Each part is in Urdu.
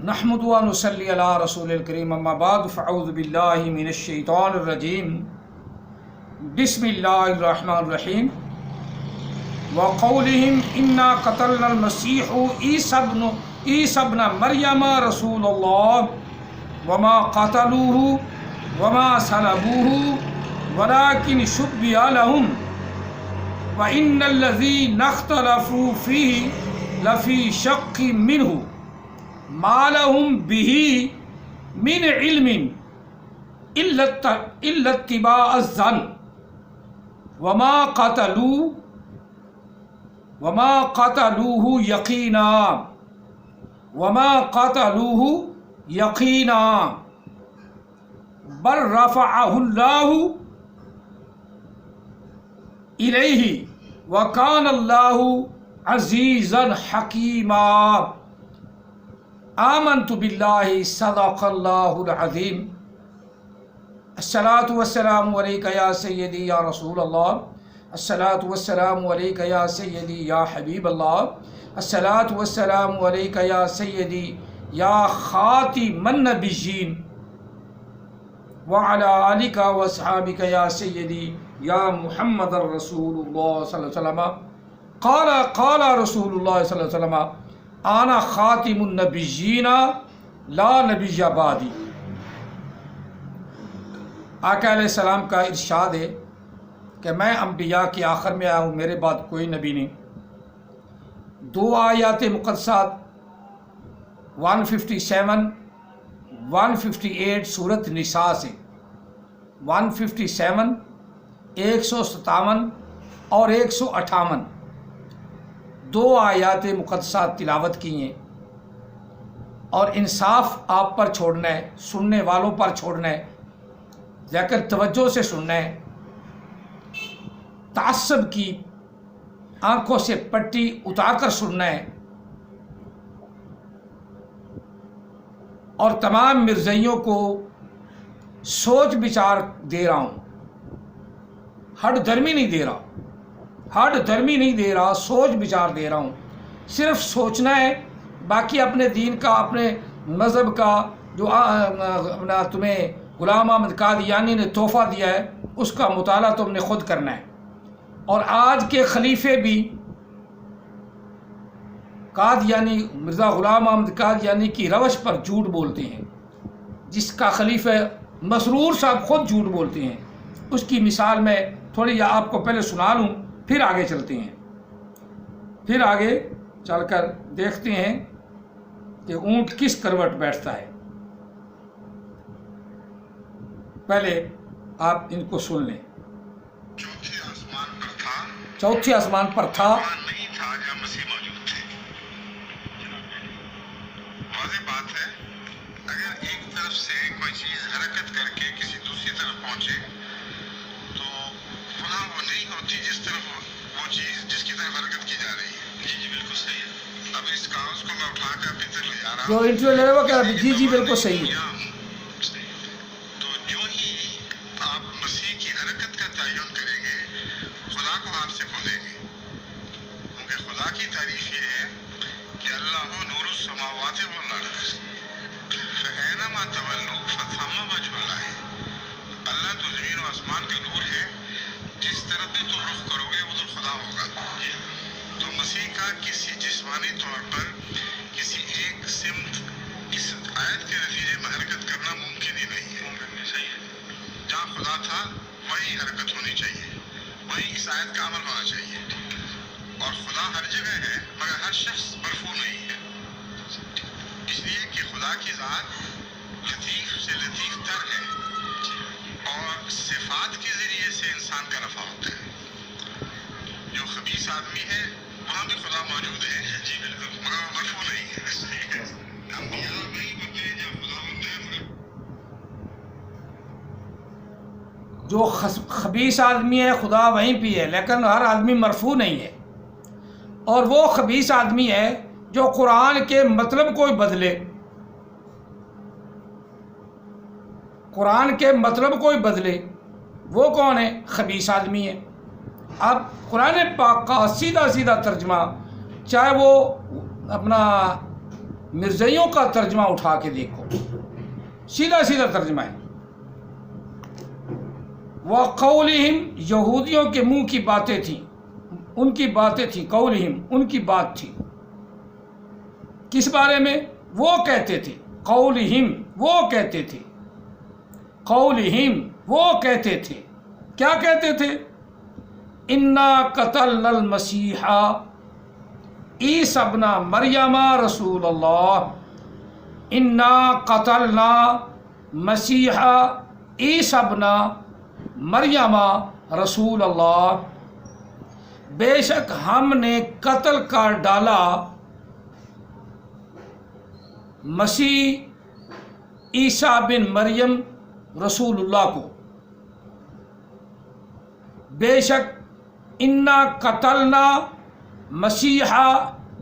نحمد و نصلی علی رسول الکریم اما بعد فاعوذ باللہ من الشیطان الرجیم بسم اللہ الرحمن الرحیم وقولہم انا قتلنا المسیح عیسی ابن مریم رسول اللہ وما قتلوہ وما صلبوہ ولکن شبہ لہم وان الذین اختلفوا فیہ لفی شق منہ ما لهم به من علم الا اتباع الظن وما قتلوه یقینا بل رفعه الله الیہ وکان اللہ عزیزا حکیما آمنت باللہ صدق اللہ العظیم الصلاۃ والسلام علیک یا سیدی یا رسول اللہ الصلاۃ والسلام علیک یا سیدی یا حبیب اللہ الصلاۃ والسلام علیک یا سیدی یا خاتم النبیین وعلی آلک واصحابک یا سیدی یا محمد رسول اللہ صلی اللہ علیہ وسلم قال رسول اللہ صلی اللہ علیہ وسلم آنا خاتم النبیین لا نبی بعدی۔ آقا علیہ السلام کا ارشاد ہے کہ میں انبیاء کے آخر میں آیا ہوں، میرے بعد کوئی نبی نہیں۔ دو آیات مقدسات 157 158 سورۃ نساء سے 157 157 اور 158 دو آیات مقدسات تلاوت کی ہیں، اور انصاف آپ پر چھوڑنا ہے، سننے والوں پر چھوڑنا ہے، لیکن توجہ سے سننا ہے، تعصب کی آنکھوں سے پٹی اتار کر سننا ہے، اور تمام مرزائیوں کو سوچ بچار دے رہا ہوں، ہٹ درمی نہیں دے رہا، سوچ بچار دے رہا ہوں۔ صرف سوچنا ہے، باقی اپنے دین کا، اپنے مذہب کا جو تمہیں غلام احمد قادیانی نے تحفہ دیا ہے اس کا مطالعہ تم نے خود کرنا ہے۔ اور آج کے خلیفے بھی قادیانی مرزا غلام احمد قادیانی کی روش پر جھوٹ بولتے ہیں، جس کا خلیفہ مسرور صاحب خود جھوٹ بولتے ہیں۔ اس کی مثال میں تھوڑی آپ کو پہلے سنا لوں، پھر آگے چلتے ہیں، پھر آگے چل کر دیکھتے ہیں کہ اونٹ کس کروٹ بیٹھتا ہے۔ پہلے آپ ان کو سن لیں۔ چوتھے آسمان پر تھا نہیں تھا جب مسیح موجود تھے۔ واضح بات ہے، اگر ایک طرف سے کوئی چیز حرکت کر کے کسی دوسری طرف پہنچے تو وہاں وہ نہیں ہوتی جس طرف وہ چیز جس کی طرف حرکت کی جا رہی ہے۔ جی بالکل صحیح ہے۔ اب اس کاغذ کو میں اٹھا کر اپنی طرف لے جا رہا ہوں، جو انٹرویو لے رہے وہ کہہ رہا جی بالکل صحیح ہے۔ تو جو ہی آپ مسیح کی حرکت کا تعین کریں گے خدا کو آپ سے کھولیں گے، کیونکہ خدا کی تعریف یہ ہے کہ اللہ نور السماوات والارض فأینما تولوا فثم وجہ اللہ۔ اللہ تو زمین و آسمان کا نور ہے، جس طرف بھی تم رخ کرو گے ادھر خدا ہوگا۔ تو مسیح کا کسی جسمانی طور پر کسی ایک سمت اس آیت کے نتیجے میں حرکت کرنا ممکن ہی نہیں ہے۔ جہاں خدا تھا وہیں حرکت ہونی چاہیے، وہیں اس آیت کا عمل ہونا چاہیے۔ اور خدا ہر جگہ ہے مگر ہر شخص مرفوع نہیں ہے، اس لیے کہ خدا کی ذات لطیف سے لطیف تر ہے، اور صفات کے ذریعے سے انسان کا رفع ہوتا ہے۔ جو خبیث آدمی ہے وہاں بھی خدا موجود ہے، جی بالکل، مگر وہ مرفوع نہیں ہے۔ انبیاء وہی ہوتے ہیں جب خدا ہوتا ہے، مگر جو خبیث آدمی ہے خدا وہیں پہ ہے، لیکن ہر آدمی مرفوع نہیں ہے۔ اور وہ خبیث آدمی ہے جو قرآن کے مطلب کو بدلے، قرآن کے مطلب کو بدلے، وہ کون ہے؟ خبیث آدمی ہے۔ اب قرآن پاک کا سیدھا سیدھا ترجمہ، چاہے وہ اپنا مرزائیوں کا ترجمہ اٹھا کے دیکھو، سیدھا سیدھا ترجمہ ہے. وَقَوْلِهِمْ، یہودیوں کے منہ کی باتیں تھیں، ان کی باتیں تھیں. قولہم، ان کی بات تھی. کس بارے میں؟ وہ کہتے تھے. قولہم، وہ کہتے تھے. قولہم، وہ کہتے تھے. کیا کہتے تھے؟ انا قتلنا المسیح عیسی ابن مریم رسول اللہ. انا قتلنا مسیح عیسی ابن مریم رسول اللہ. بے شک ہم نے قتل کر ڈالا مسیح عیسیٰ بن مریم رسول اللہ کو. بے شک انا قتلنا مسیح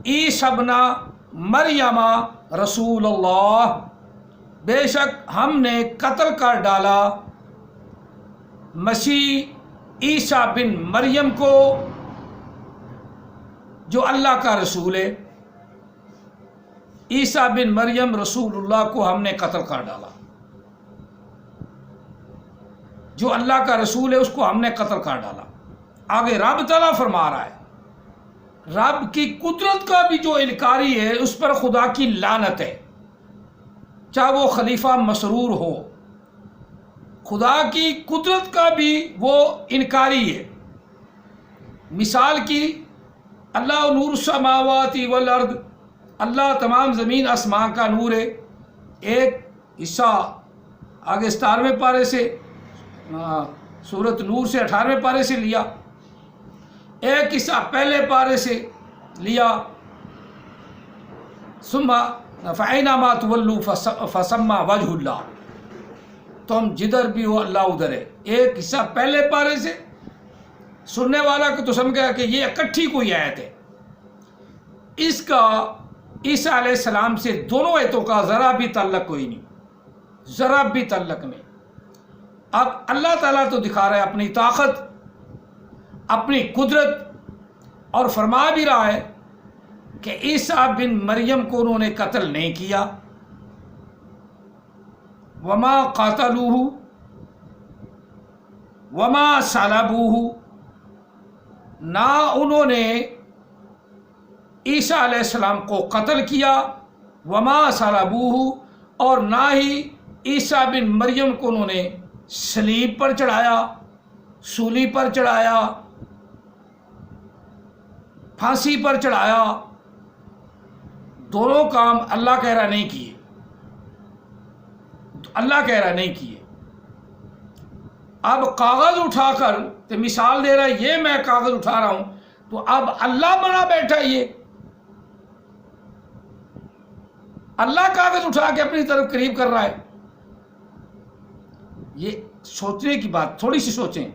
عیسیٰ ابن مریم رسول اللہ. بے شک ہم نے قتل کر ڈالا مسیح عیسیٰ بن مریم کو جو اللہ کا رسول ہے. عیسیٰ بن مریم رسول اللہ کو ہم نے قتل کر ڈالا. جو اللہ کا رسول ہے اس کو ہم نے قتل کر ڈالا. آگے رب تعالیٰ فرما رہا ہے، رب کی قدرت کا بھی جو انکاری ہے اس پر خدا کی لعنت ہے، چاہے وہ خلیفہ مسرور ہو. خدا کی قدرت کا بھی وہ انکاری ہے. مثال کی، اللہ نور السماوات والارض، اللہ تمام زمین آسمان کا نور ہے. ایک حصہ آگے 17ویں پارے سے، سورۃ نور سے 18ویں پارے سے لیا. ایک حصہ پہلے پارے سے لیا. ثم فَأَيْنَمَا تُوَلُّوا فَثَمَّ وَجْهُ اللَّهِ. تم جدھر بھی ہو اللہ ادھر ہے. ایک حصہ پہلے پارے سے، سننے والا کو تو سمجھ گیا کہ یہ اکٹھی کوئی آیت ہے. اس کا عیسیٰ علیہ السلام سے دونوں آیتوں کا ذرا بھی تعلق کوئی نہیں، ذرا بھی تعلق نہیں. اب اللہ تعالیٰ تو دکھا رہا ہے اپنی طاقت، اپنی قدرت، اور فرما بھی رہا ہے کہ عیسیٰ بن مریم کو انہوں نے قتل نہیں کیا. وما قاتلوہ وما صلبوہ، نہ انہوں نے عیسیٰ علیہ السلام کو قتل کیا. وما صلبوہ، اور نہ ہی عیسیٰ بن مریم کو انہوں نے صلیب پر چڑھایا، سولی پر چڑھایا، پھانسی پر چڑھایا. دونوں کام اللہ کہہ رہا نہیں کیے، اللہ کہہ رہا نہیں کیے. اب کاغذ اٹھا کر تو مثال دے رہا ہے، یہ میں کاغذ اٹھا رہا ہوں تو اب اللہ بنا بیٹھا. یہ اللہ کاغذ اٹھا کے اپنی طرف قریب کر رہا ہے. یہ سوچنے کی بات، تھوڑی سی سوچیں.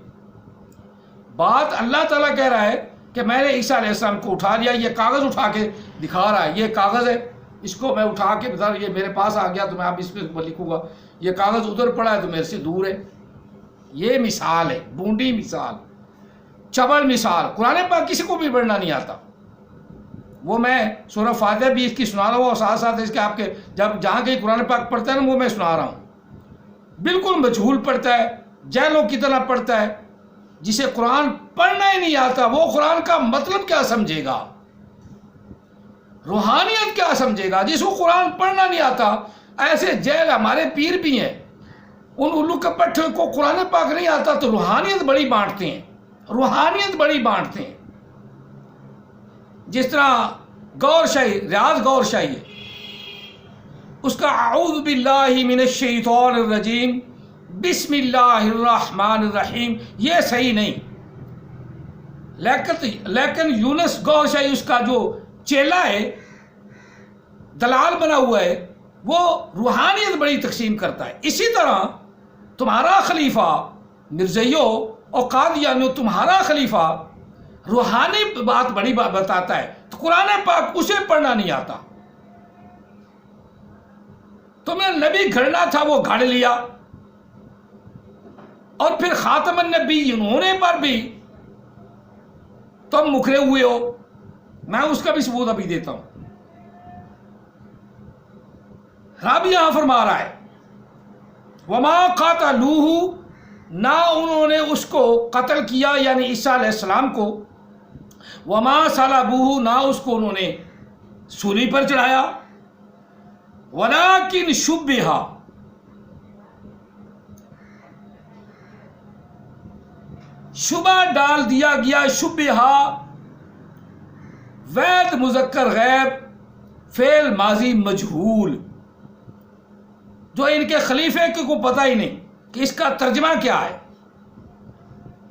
بات اللہ تعالیٰ کہہ رہا ہے کہ میں نے عیسیٰ علیہ السلام کو اٹھا لیا. یہ کاغذ اٹھا کے دکھا رہا ہے، یہ کاغذ ہے، اس کو میں اٹھا کے بتا، یہ میرے پاس آ گیا تو میں اب اس پہ لکھوں گا. یہ کاغذ ادھر پڑا ہے تو میرے سے دور ہے. یہ مثال ہے، بونڈی مثال، چبل مثال. قرآن پاک کسی کو بھی پڑھنا نہیں آتا. وہ میں سورہ فاتحہ بھی اس کی سنا رہا ہوں، اور ساتھ ساتھ اس کے آپ کے جب جہاں کہیں قرآن پاک پڑھتا ہے نا وہ میں سنا رہا ہوں. بالکل مجہول پڑھتا ہے، جہلوں کی طرح پڑھتا ہے. جسے قرآن پڑھنا ہی نہیں آتا وہ قرآن کا مطلب کیا سمجھے گا، روحانیت کیا سمجھے گا؟ جس کو قرآن پڑھنا نہیں آتا، ایسے جہل ہمارے پیر بھی ہیں، ان الو کے پٹھے کو قرآن پاک نہیں آتا تو روحانیت بڑی بانٹتے ہیں، روحانیت بڑی بانٹتے ہیں. جس طرح غور شاہی، ریاض غور شاہی ہے، اس کا اعوذ باللہ من الشیطان الرجیم بسم اللہ الرحمن الرحیم، یہ صحیح نہیں. لیکن یونس غور شاہی اس کا جو چیلا ہے، دلال بنا ہوا ہے، وہ روحانیت بڑی تقسیم کرتا ہے. اسی طرح تمہارا خلیفہ مرزائیوں اور قادیانیوں، تمہارا خلیفہ روحانی بات بڑی بات بتاتا ہے تو قرآن پاک اسے پڑھنا نہیں آتا. تمہیں نبی گھڑنا تھا وہ گھڑ لیا، اور پھر خاتم النبی ہونے پر بھی تم مکرے ہوئے ہو. میں اس کا بھی ثبوت ابھی دیتا ہوں. رب یہاں فرما رہا ہے وما قاتلوہ، نہ انہوں نے اس کو قتل کیا یعنی عیسیٰ علیہ السلام کو، وما صلبوہ، نہ اس کو انہوں نے سولی پر چڑھایا، ولکن شبہ، شبہ ڈال دیا گیا، شبہ وید مذکر غیب فعل ماضی مجہول، جو ان کے خلیفے کو پتہ ہی نہیں کہ اس کا ترجمہ کیا ہے،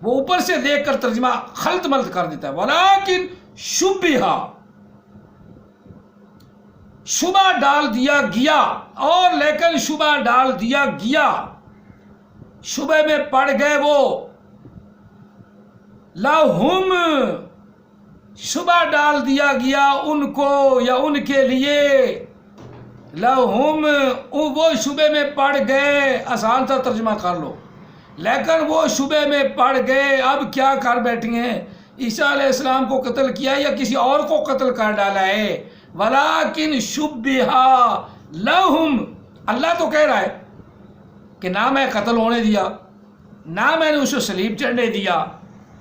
وہ اوپر سے دیکھ کر ترجمہ خلط ملط کر دیتا ہے۔ ولیکن شبہ، شبہ ڈال دیا گیا، اور لیکن شبہ ڈال دیا گیا، شبہ میں پڑ گئے وہ، لہم، شبہ ڈال دیا گیا ان کو یا ان کے لیے، لہم، وہ شبہ میں پڑ گئے، آسان سا ترجمہ کر لو، لیکن وہ شبہ میں پڑ گئے، اب کیا کر بیٹھے ہیں، عیسیٰ علیہ السلام کو قتل کیا یا کسی اور کو قتل کر ڈالا ہے، ولیکن شبہ لہم، اللہ تو کہہ رہا ہے کہ نہ میں قتل ہونے دیا، نہ میں نے اسے صلیب چڑھنے دیا،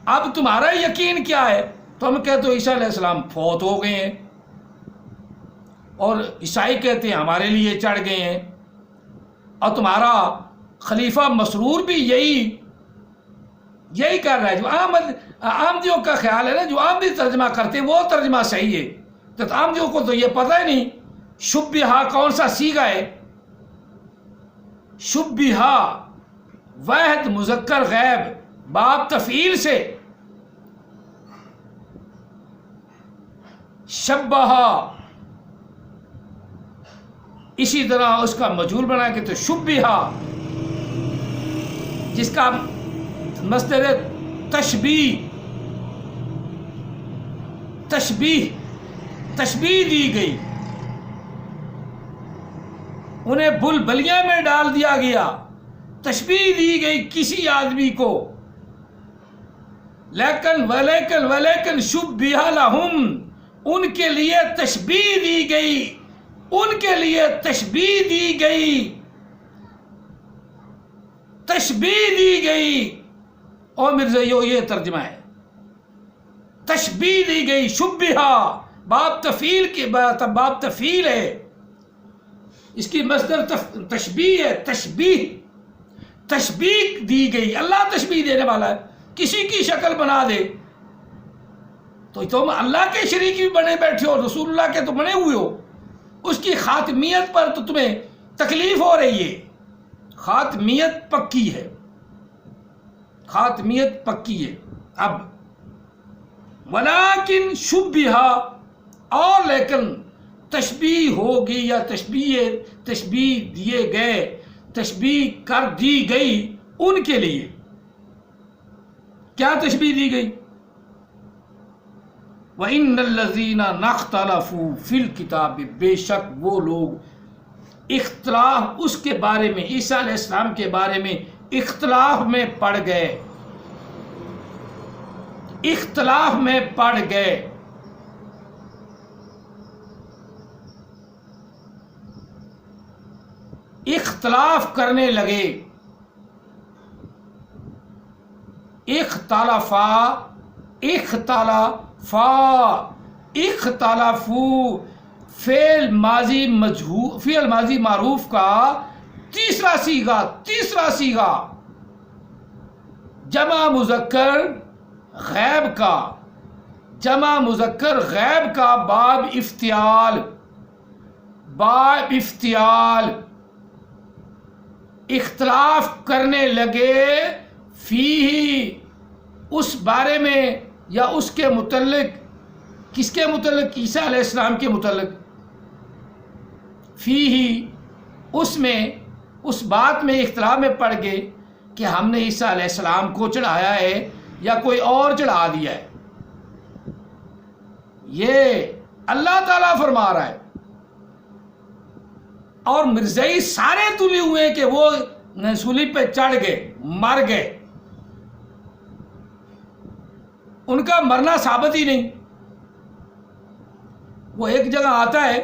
اب تمہارا یقین کیا ہے؟ تم کہتے ہو عیسیٰ علیہ السلام فوت ہو گئے ہیں، اور عیسائی کہتے ہیں ہمارے لیے چڑھ گئے ہیں، اور تمہارا خلیفہ مسرور بھی یہی کر رہا ہے، جو آمدیوں کا خیال ہے نا، جو آمدی ترجمہ کرتے ہیں وہ ترجمہ صحیح ہے، تو آمدیوں کو تو یہ پتہ ہی نہیں شبہ کون سا صیغہ ہے، شبہ واحد مذکر غیب باب تفعیل سے، شبہ اسی طرح اس کا مجہول بنا کے تو شبہ، جس کا مصدر تشبیہ، تشبیہ دی گئی، انہیں بلبلیاں میں ڈال دیا گیا، تشبیہ دی گئی کسی آدمی کو، ولیکن شبہ لہم، ان کے لیے تشبیہ دی گئی، ان کے لیے تشبیہ دی گئی، تشبیہ دی گئی، اور مرزا یہ ترجمہ ہے، تشبیہ دی گئی، شبہ باب تفعیل کی باب تفعیل ہے، اس کی مصدر تشبیہ ہے، تشبیہ دی گئی، اللہ تشبیہ دینے والا ہے، کسی کی شکل بنا دے تو تم اللہ کے شریک بھی بنے بیٹھے ہو، رسول اللہ کے تو بنے ہوئے ہو، اس کی خاتمیت پر تو تمہیں تکلیف ہو رہی ہے، خاتمیت پکی ہے، خاتمیت پکی ہے۔ اب ولیکن شبہ، اور لیکن تشبیہ ہوگی یا تشبیہ دیے گئے، تشبیہ کر دی گئی ان کے لیے، کیا تشبیہ دی گئی؟ وَإِنَّ الَّذِينَ نَخْتَلَفُوا فِي الْكِتَابِ، بے شک وہ لوگ اختلاف اس کے بارے میں، عیسیٰ علیہ السلام کے بارے میں اختلاف میں پڑ گئے، اختلاف میں پڑ گئے، اختلاف کرنے لگے، اختلافو فعل ماضی معروف کا تیسرا صیغہ جمع مذکر غیب کا باب افتعال، اختلاف کرنے لگے فیہ، اس بارے میں یا اس کے متعلق، کس کے متعلق؟ عیسیٰ علیہ السلام کے متعلق، فیہ، اس میں، اس بات میں اختلاف میں پڑ گئے کہ ہم نے عیسیٰ علیہ السلام کو چڑھایا ہے یا کوئی اور چڑھا دیا ہے، یہ اللہ تعالیٰ فرما رہا ہے، اور مرزائی سارے تلے ہوئے کہ وہ صلیب پہ چڑھ گئے، مر گئے، ان کا مرنا ثابت ہی نہیں۔ وہ ایک جگہ آتا ہے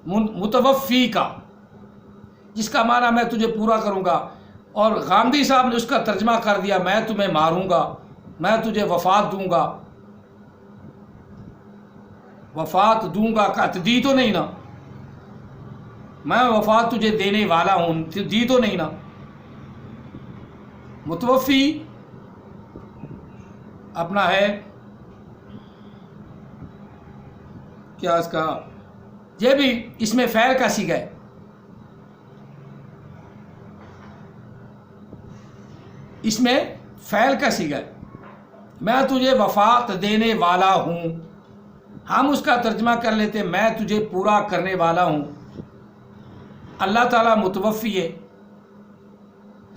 متوفی کا، جس کا معنی میں تجھے پورا کروں گا، اور غامدی صاحب نے اس کا ترجمہ کر دیا میں تمہیں ماروں گا، میں تجھے وفات دوں گا۔ وفات دوں گا کا دی تو نہیں نا، میں وفات تجھے دینے والا ہوں، دی تو نہیں نا۔ متوفی اپنا ہے کیا اس کا، یہ بھی اس میں فعل کا صیغہ ہے، اس میں فعل کا صیغہ ہے، میں تجھے وفات دینے والا ہوں۔ ہم اس کا ترجمہ کر لیتے میں تجھے پورا کرنے والا ہوں۔ اللہ تعالیٰ متوفی ہے،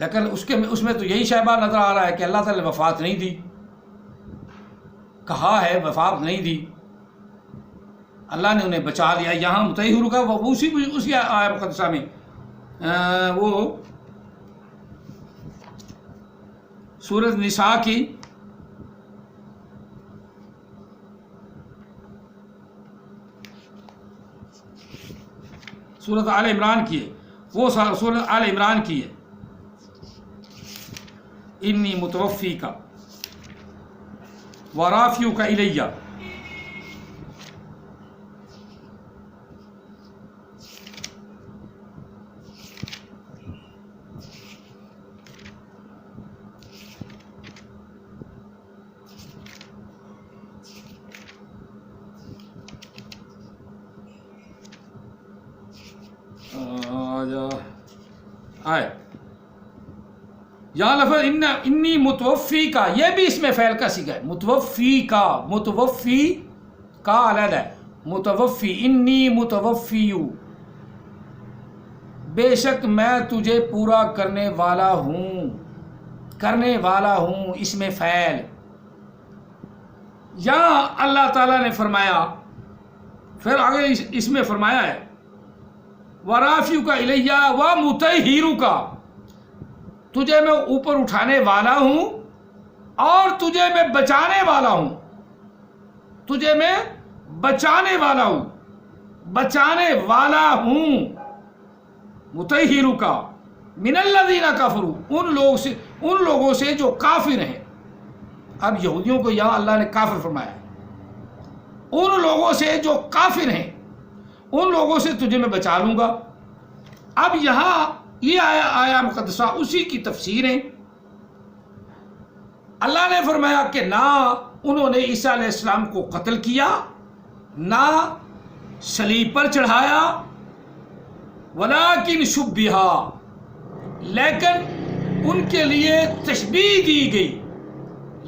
لیکن اس میں تو یہی شائبہ نظر آ رہا ہے کہ اللہ تعالیٰ نے وفات نہیں دی، کہا ہے وفات نہیں دی، اللہ نے انہیں بچا لیا۔ یہاں متحر کا وہ اسی آیت مقدسہ میں وہ سورۃ نساء کی سورۃ آل عمران کی ہے، وہ سورۃ آل عمران کی ہے، انی متوفی کا ورافیو کا الیہ۔ یہاں لفظ انی متوفی کا، یہ بھی اس میں فعل کا صیغہ ہے، متوفی کا علیحدہ ہے، متوفی انی متوفیو، بے شک میں تجھے پورا کرنے والا ہوں، اس میں فعل۔ یہاں اللہ تعالیٰ نے فرمایا، پھر آگے اس میں فرمایا ہے ورافیو کا الیہ و مطہرو کا، تجھے میں اوپر اٹھانے والا ہوں اور تجھے میں بچانے والا ہوں، تجھے میں بچانے والا ہوں، مطہرو کا من الذین کفروا، ان لوگوں سے جو کافر ہیں۔ اب یہودیوں کو یہاں اللہ نے کافر فرمایا ہے، ان لوگوں سے جو کافر ہیں ان لوگوں سے تجھے میں بچا لوں گا۔ اب یہاں یہ آیا مقدسہ اسی کی تفسیر ہے۔ اللہ نے فرمایا کہ نہ انہوں نے عیسیٰ علیہ السلام کو قتل کیا، نہ صلیب پر چڑھایا، ولیکن شبہ، لیکن ان کے لیے تشبیہ دی گئی،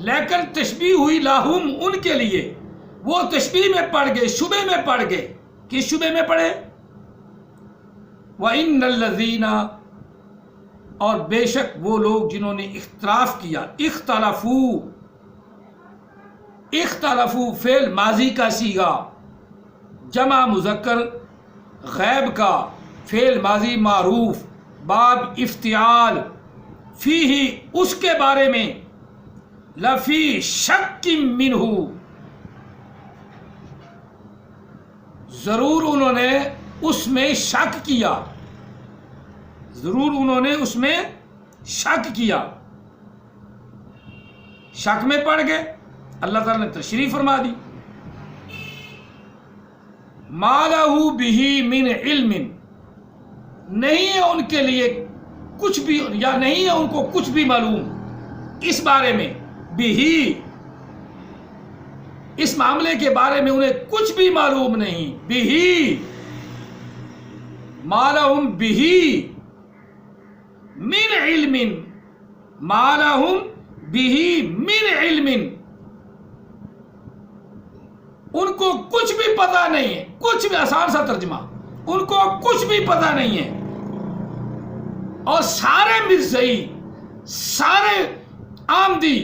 لیکن تشبیہ ہوئی لاہم ان کے لیے، وہ تشبیہ میں پڑ گئے، شبہ میں پڑ گئے۔ کس شبہ میں پڑے؟ وَإِنَّ الَّذِينَ، اور بے شک وہ لوگ جنہوں نے اختلاف کیا، اختلافو فعل ماضی کا صیغہ، جمع مذکر غیب کا، فعل ماضی معروف، باب افتعال، فیہ اس کے بارے میں، لفی شک منہ، ضرور انہوں نے اس میں شک کیا، شک میں پڑ گئے۔ اللہ تعالیٰ نے تشریح فرما دی، ما لہ بہ من علم، نہیں ہے ان کے لیے کچھ بھی، یا نہیں ہے ان کو کچھ بھی معلوم اس بارے میں، بہ اس معاملے کے بارے میں انہیں کچھ بھی معلوم نہیں، بہ ما لہم بہ من علم، ما لہم بہ من علم، ان کو کچھ بھی پتہ نہیں ہے، کچھ بھی، آسان سا ترجمہ، ان کو کچھ بھی پتہ نہیں ہے۔ اور سارے مرزائی، سارے آمدی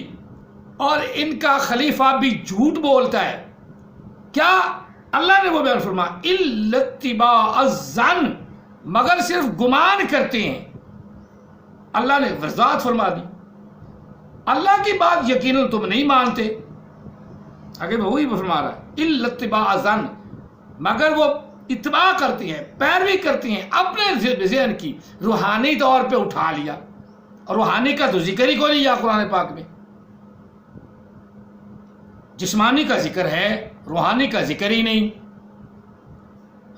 اور ان کا خلیفہ بھی جھوٹ بولتا ہے۔ کیا؟ اللہ نے وہ بیان فرمایا الا اتباع الظن، مگر صرف گمان کرتے ہیں۔ اللہ نے وضاحت فرما دی، اللہ کی بات یقیناً تم نہیں مانتے، آگے وہی فرما رہا ہے الا اتباع الظن، مگر وہ اتباع کرتی ہیں، پیروی کرتی ہیں اپنے ذہن کی، روحانی طور پہ اٹھا لیا، اور روحانی کا تو ذکر ہی کو نہیں یا قرآن پاک میں، جسمانی کا ذکر ہے، روحانی کا ذکر ہی نہیں،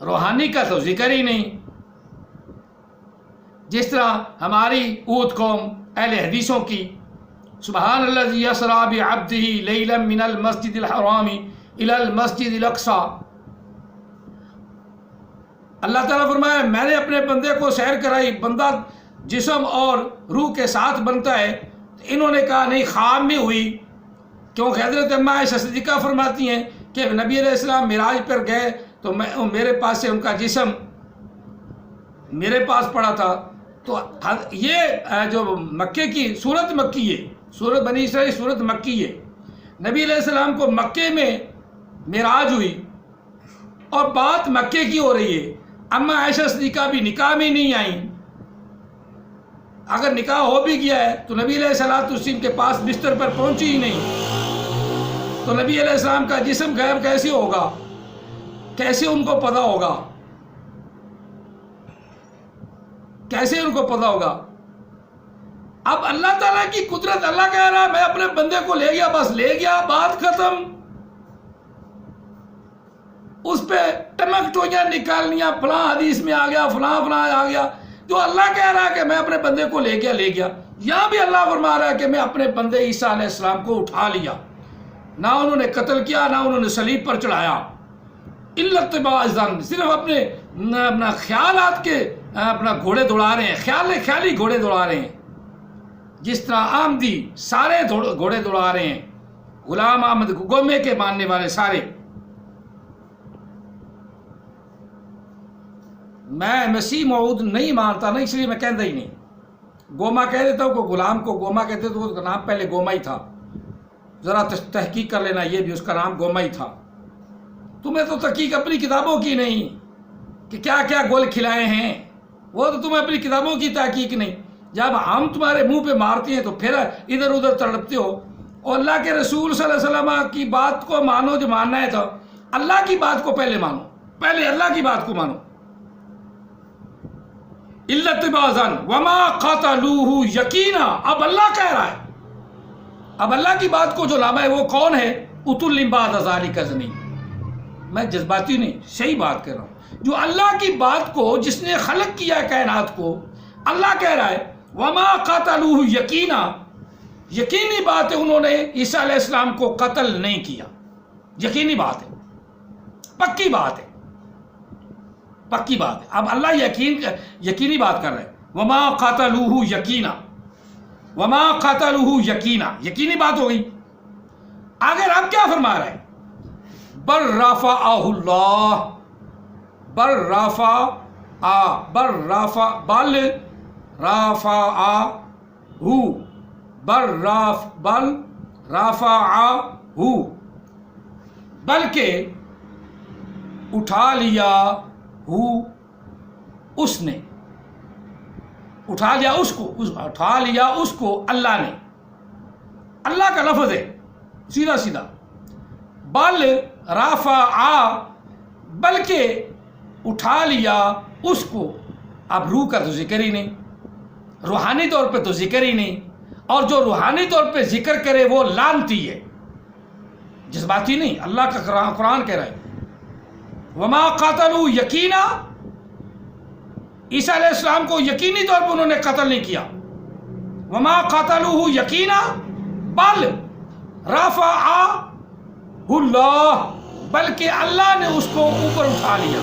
روحانی کا تو ذکر ہی نہیں۔ جس طرح ہماری اوت قوم اہل حدیثوں کی سبحان الذی اسریٰ بعبدہ لیلا من المسجد الحرام الی المسجد الاقصی، اللہ تعالیٰ فرمایا میں نے اپنے بندے کو سیر کرائی، بندہ جسم اور روح کے ساتھ بنتا ہے۔ انہوں نے کہا نہیں، خواب میں ہوئی، کیونکہ حضرت اماں عائشہ صدیقہ فرماتی ہیں کہ نبی علیہ السلام معراج پر گئے تو میرے پاس سے ان کا جسم میرے پاس پڑا تھا۔ تو یہ جو مکے کی صورت مکی ہے، صورت بنی اسرائیل صورت مکی ہے، نبی علیہ السلام کو مکے میں معراج ہوئی اور بات مکے کی ہو رہی ہے۔ اماں عائشہ صدیقہ بھی نکاح میں نہیں آئیں، اگر نکاح ہو بھی گیا ہے تو نبی علیہ السلام کے پاس بستر پر پہنچی ہی نہیں، تو نبی علیہ السلام کا جسم غائب کیسے ہوگا، کیسے ان کو پتہ ہوگا، کیسے ان کو پتہ ہوگا؟ اب اللہ تعالیٰ کی قدرت، اللہ کہہ رہا ہے میں اپنے بندے کو لے گیا، بس لے گیا، بات ختم۔ اس پہ ٹمک ٹوئیاں نکالنیاں، فلاں حدیث میں آ گیا، فلاں فلاں آ گیا، جو اللہ کہہ رہا ہے کہ میں اپنے بندے کو لے گیا۔ یہاں بھی اللہ فرما رہا ہے کہ میں اپنے بندے عیسیٰ علیہ السلام کو اٹھا لیا، نہ انہوں نے قتل کیا، نہ انہوں نے صلیب پر چڑھایا، الا اتباع الظن، صرف اپنا خیالات کے اپنا گھوڑے دوڑا رہے ہیں، خیالی گھوڑے دوڑا رہے ہیں، جس طرح آمدی سارے گھوڑے دوڑا رہے ہیں، غلام احمد گومے کے ماننے والے سارے۔ میں مسیح موعود نہیں مانتا، نہیں، اس لیے میں کہتا ہی نہیں، گوما کہہ دیتا ہوں، کہ غلام کو گوما کہتے تو اس کا نام پہلے گوما ہی تھا، ذرا تحقیق کر لینا، یہ بھی اس کا نام گوما ہی تھا۔ تمہیں تو تحقیق اپنی کتابوں کی نہیں کہ کیا کیا گول کھلائے ہیں، وہ تو تمہیں اپنی کتابوں کی تحقیق نہیں۔ جب ہم تمہارے منہ پہ مارتے ہیں تو پھر ادھر ادھر تڑپتے ہو، اور اللہ کے رسول صلی اللہ علیہ وسلم کی بات کو مانو، جو ماننا ہے تو اللہ کی بات کو پہلے مانو، پہلے اللہ کی بات کو مانو۔ الا اتباع الظن وما قتلوه یقینا، اب اللہ کہہ رہا ہے، اب اللہ کی بات کو جو لاما ہے وہ کون ہے؟ عتل بعد ذلک زنیم، میں جذباتی نہیں، صحیح بات کر رہا ہوں۔ جو اللہ کی بات کو، جس نے خلق کیا ہے کائنات کو، اللہ کہہ رہا ہے وما قتلوه یقینا، یقینی بات ہے انہوں نے عیسیٰ علیہ السلام کو قتل نہیں کیا، یقینی بات ہے، پکی بات ہے، پکی بات ہے۔ اب اللہ یقینی بات کر رہے ہیں، وما قتلوه یقینا، وما قتلوه یقینا، یقینی بات ہو گئی۔ آگے رب کیا فرما رہا ہے؟ بل رفعہ اللہ، بل رفعہ، بل رفعہ، بلکہ اٹھا لیا اس نے، اٹھا لیا اس کو، اٹھا لیا اس کو اللہ نے، اللہ کا لفظ ہے سیدھا سیدھا، بل رفعہ، بلکہ اٹھا لیا اس کو۔ اب روح کا تو ذکر ہی نہیں، روحانی طور پہ تو ذکر ہی نہیں، اور جو روحانی طور پہ ذکر کرے وہ لعنتی ہے، جذباتی نہیں۔ اللہ کا قرآن کہہ رہا ہے وما قاتلوا یقینا، عیسیٰ علیہ السلام کو یقینی طور پر انہوں نے قتل نہیں کیا، وما قاتلوه یقینا بل رفعہ اللہ، بلکہ اللہ نے اس کو اوپر اٹھا لیا،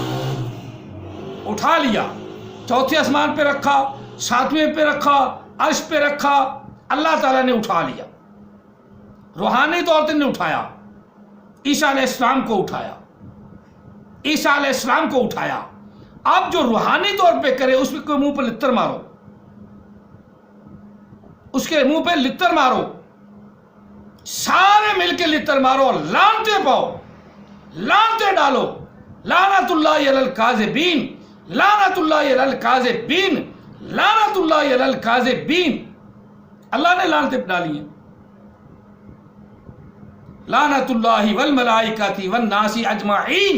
اٹھا لیا، چوتھے آسمان پہ رکھا، ساتویں پہ رکھا، عرش پہ رکھا، اللہ تعالیٰ نے اٹھا لیا، روحانی طور پر نے اٹھایا، عیسیٰ علیہ السلام کو اٹھایا، عیسیٰ علیہ السلام کو اٹھایا۔ اب جو روحانی طور پہ کرے اس کے منہ پہ لتر مارو، اس کے منہ پہ لتر مارو، سارے مل کے لتر مارو، لعنتیں پاؤ، لعنتیں ڈالو، لعنت اللہ علی الکاذبین، لعنت اللہ علی الکاذبین، لعنت اللہ علی الکاذبین، اللہ نے لعنتیں ڈالی ہیں۔ لعنت اللہ والملائکۃ والناس اجمعین،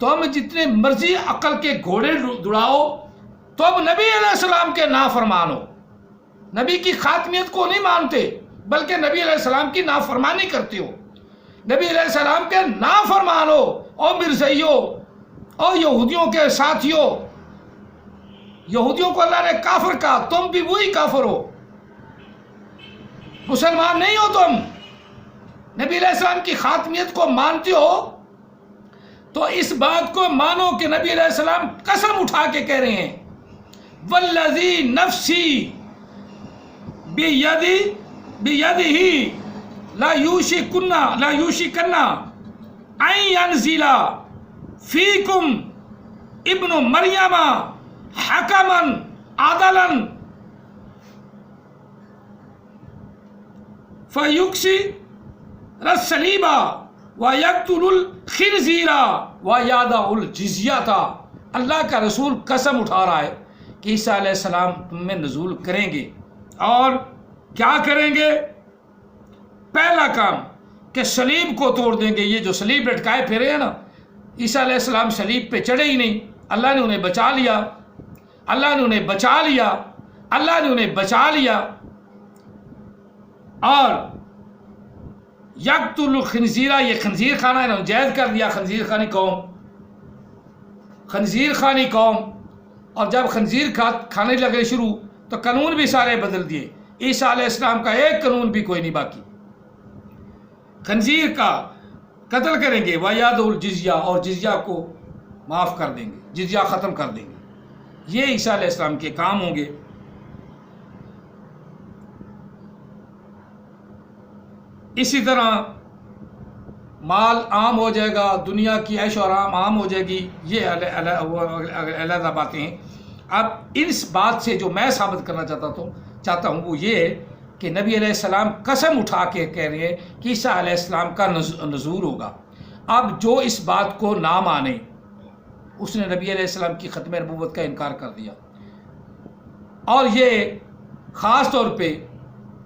تم جتنے مرضی عقل کے گھوڑے دوڑاؤ، تم نبی علیہ السلام کے نافرمان ہو، نبی کی خاتمیت کو نہیں مانتے بلکہ نبی علیہ السلام کی نافرمانی کرتے ہو، نبی علیہ السلام کے نافرمان ہو، اور مرزائیوں اور یہودیوں کے ساتھیوں۔ یہودیوں کو اللہ نے کافر کہا، تم بھی وہی کافر ہو، مسلمان نہیں ہو تم۔ نبی علیہ السلام کی خاتمیت کو مانتے ہو تو اس بات کو مانو کہ نبی علیہ السلام قسم اٹھا کے کہہ رہے ہیں والذی نفسی بیدہ لا یوشکن ان ینزل فیکم ابن مریم حکما عدلا فیکسر الصلیب وَيَقْتُلُ الْخِنْزِيرَ وَيَدَعُ الْجِزْيَةَ۔ اللہ کا رسول قسم اٹھا رہا ہے کہ عیسیٰ علیہ السلام تم میں نزول کریں گے، اور کیا کریں گے؟ پہلا کام کہ صلیب کو توڑ دیں گے۔ یہ جو صلیب لٹکائے پھرے ہیں نا، عیسیٰ علیہ السلام صلیب پہ چڑھے ہی نہیں، اللہ نے انہیں بچا لیا، اللہ نے انہیں بچا لیا، اللہ نے انہیں بچا لیا۔ اور یقتل الخنزیرہ، یہ خنزیر خانہ انہوں نے جائز کر دیا، خنزیر خانی قوم، خنزیر خانی قوم۔ اور جب خنزیر کھانے لگے شروع تو قانون بھی سارے بدل دیے، عیسیٰ علیہ السلام کا ایک قانون بھی کوئی نہیں باقی۔ خنزیر کا قتل کریں گے، وَيَدْعُ الْجِزْيَةَ، اور جزیہ کو معاف کر دیں گے، جزیہ ختم کر دیں گے۔ یہ عیسیٰ علیہ السلام کے کام ہوں گے۔ اسی طرح مال عام ہو جائے گا، دنیا کی عیش و آرام عام ہو جائے گی، یہ علیحدہ باتیں ہیں۔ اب اس بات سے جو میں ثابت کرنا چاہتا ہوں وہ یہ ہے کہ نبی علیہ السلام قسم اٹھا کے کہہ رہے ہیں کہ عیسیٰ علیہ السلام کا نزول ہوگا۔ اب جو اس بات کو نہ مانے اس نے نبی علیہ السلام کی ختم نبوت کا انکار کر دیا، اور یہ خاص طور پہ